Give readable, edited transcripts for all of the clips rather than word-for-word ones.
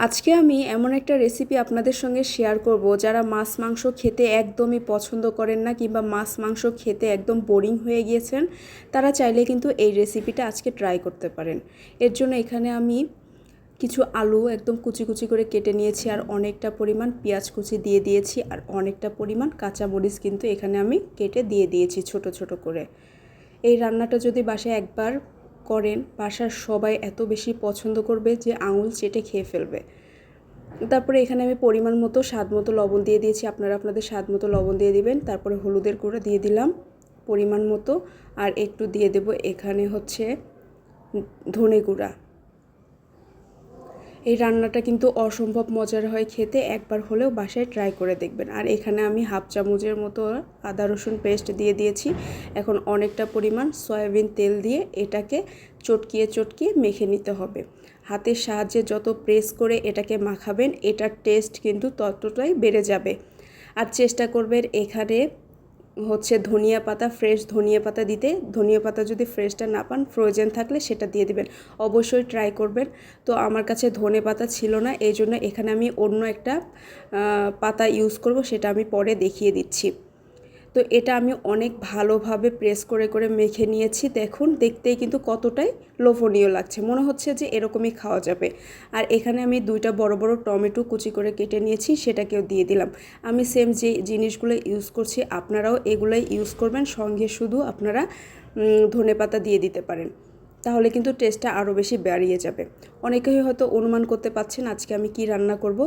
আজকে আমি এমন একটা রেসিপি আপনাদের সঙ্গে শেয়ার করব যারা মাছ মাংস খেতে একদমই পছন্দ করেন না কিংবা মাছ মাংস খেতে একদম বোরিং হয়ে গিয়েছেন, তারা চাইলে কিন্তু এই রেসিপিটা আজকে ট্রাই করতে পারেন। এর জন্য এখানে আমি কিছু আলু একদম কুচি কুচি করে কেটে নিয়েছি, আর অনেকটা পরিমাণ পেঁয়াজ কুচি দিয়ে দিয়েছি, আর অনেকটা পরিমাণ কাঁচামরিচ কিন্তু এখানে আমি কেটে দিয়ে দিয়েছি ছোট ছোট করে। এই রান্নাটা যদি বাসায় একবার করেন, বাসার সবাই এত বেশি পছন্দ করবে যে আঙুল চেটে খেয়ে ফেলবে। তারপরে এখানে আমি পরিমাণ মতো স্বাদ মতো লবণ দিয়ে দিয়েছি, আপনারা আপনাদের স্বাদ মতো লবণ দিয়ে দিবেন। তারপরে হলুদের গুঁড়ো দিয়ে দিলাম পরিমাণ মতো, আর একটু দিয়ে দেব এখানে হচ্ছে ধনে গুঁড়া। এই রান্নাটা কিন্তু অসম্ভব মজার হয় খেতে, একবার হলেও বাসায় ট্রাই করে দেখবেন। আর এখানে আমি হাফ চামচের মতো আদা রসুন পেস্ট দিয়ে দিয়েছি। এখন অনেকটা পরিমাণ সয়াবিন তেল দিয়ে এটাকে চটকিয়ে চটকিয়ে মেখে নিতে হবে। হাতের সাহায্যে যত প্রেস করে এটাকে মাখাবেন, এটার টেস্ট কিন্তু ততটাই বেড়ে যাবে। আর চেষ্টা করবেন এখানে হচ্ছে ধনিয়া পাতা, ফ্রেশ ধনিয়া পাতা দিতে। ধনিয়া পাতা যদি ফ্রেশটা না পান, ফ্রোজেন থাকলে সেটা দিয়ে দিবেন। অবশ্যই ট্রাই করবেন। তো আমার কাছে ধনে পাতা ছিল না, এই জন্য এখানে আমি অন্য একটা পাতা ইউজ করব, সেটা আমি পরে দেখিয়ে দিচ্ছি। তো এটা আমি অনেক ভালোভাবে প্রেস করে করে মেখে নিয়েছি। দেখুন, দেখতেই কিন্তু কতটাই লোভনীয় লাগছে, মনে হচ্ছে যে এরকমই খাওয়া যাবে। আর এখানে আমি দুইটা বড় বড় টমেটো কুচি করে কেটে নিয়েছি, সেটাকেও দিয়ে দিলাম। আমি সেম যে জিনিসগুলো ইউজ করছি আপনারাও এগুলোই ইউজ করবেন, সঙ্গে শুধু আপনারা ধনেপাতা দিয়ে দিতে পারেন, তাহলে কিন্তু টেস্টটা আরও বেশি বাড়িয়ে যাবে। অনেকেই হয়তো অনুমান করতে পারছেন আজকে আমি কি রান্না করব,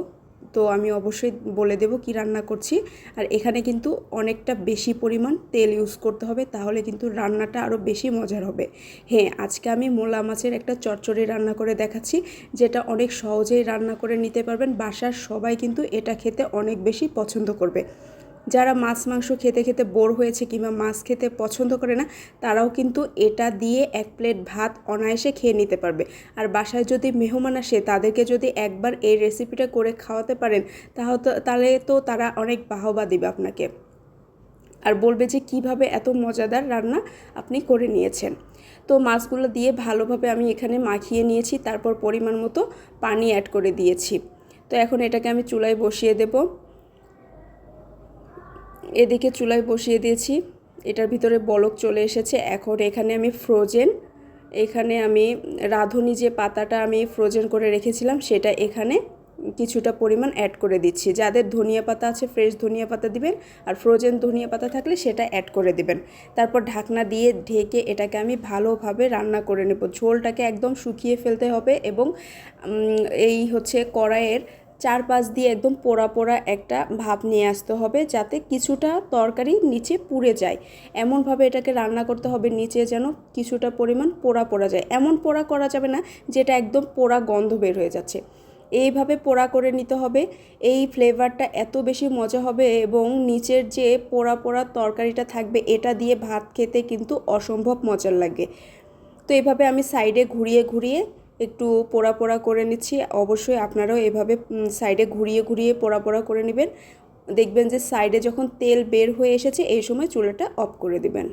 তো আমি অবশ্যই বলে দেব কি রান্না করছি। আর এখানে কিন্তু অনেকটা বেশি পরিমাণ তেল ইউজ করতে হবে, তাহলে কিন্তু রান্নাটা আরও বেশি মজার হবে। হ্যাঁ, আজকে আমি মোলা মাছের একটা চচ্চড়ি রান্না করে দেখাচ্ছি, যেটা অনেক সহজেই রান্না করে নিতে পারবেন। বাসার সবাই কিন্তু এটা খেতে অনেক বেশি পছন্দ করবে। যারা মাছ মাংস খেতে খেতে বোর হয়েছে কিংবা মাছ খেতে পছন্দ করে না, তারাও কিন্তু এটা দিয়ে এক প্লেট ভাত অনায়াসে খেয়ে নিতে পারবে। আর বাসায় যদি মেহমান আসে, তাদেরকে যদি একবার এই রেসিপিটা করে খাওয়াতে পারেন, তাহলে তো তারা অনেক বাহবা দিবে আপনাকে, আর বলবে যে কিভাবে এত মজাদার রান্না আপনি করে নিয়েছেন। তো মাছগুলো দিয়ে ভালোভাবে আমি এখানে মাখিয়ে নিয়েছি, তারপর পরিমাণ মতো পানি অ্যাড করে দিয়েছি। তো এখন এটাকে আমি চুলায় বসিয়ে দেব। এদিকে চুলায় বসিয়ে দিয়েছি, এটার ভিতরে বলক চলে এসেছে। এখন এখানে আমি এখানে আমি রাঁধুনি যে পাতাটা আমি ফ্রোজেন করে রেখেছিলাম, সেটা এখানে কিছুটা পরিমাণ অ্যাড করে দিচ্ছি। যাদের ধনিয়া পাতা আছে ফ্রেশ ধনিয়া পাতা দিবেন, আর ফ্রোজেন ধনিয়া পাতা থাকলে সেটা অ্যাড করে দিবেন। তারপর ঢাকনা দিয়ে ঢেকে এটাকে আমি ভালোভাবে রান্না করে নেব। ঝোলটাকে একদম শুকিয়ে ফেলতে হবে, এবং এই হচ্ছে কড়াইয়ের চারপাশ দিয়ে একদম পোড়া পোড়া একটা ভাপ নিয়ে আসতে হবে, যাতে কিছুটা তরকারি নিচে পুড়ে যায়। এমনভাবে এটাকে রান্না করতে হবে নিচে যেন কিছুটা পরিমাণ পোড়া পোড়া যায়। এমন পোড়া করা যাবে না যেটা একদম পোড়া গন্ধ বের হয়ে যাচ্ছে, এইভাবে পোড়া করে নিতে হবে। এই ফ্লেভারটা এত বেশি মজা হবে, এবং নিচের যে পোড়া পোড়া তরকারিটা থাকবে, এটা দিয়ে ভাত খেতে কিন্তু অসম্ভব মজার লাগে। তো এভাবে আমি সাইডে ঘুরিয়ে ঘুরিয়ে একটু পোড়া পোড়া করে নিচ্ছি। অবশ্যই আপনারাও এভাবে সাইডে ঘুরিয়ে ঘুরিয়ে পোড়া পোড়া করে নেবেন। দেখবেন যে সাইডে যখন তেল বের হয়ে এসেছে, এই সময় চুলাটা অফ করে দিবেন।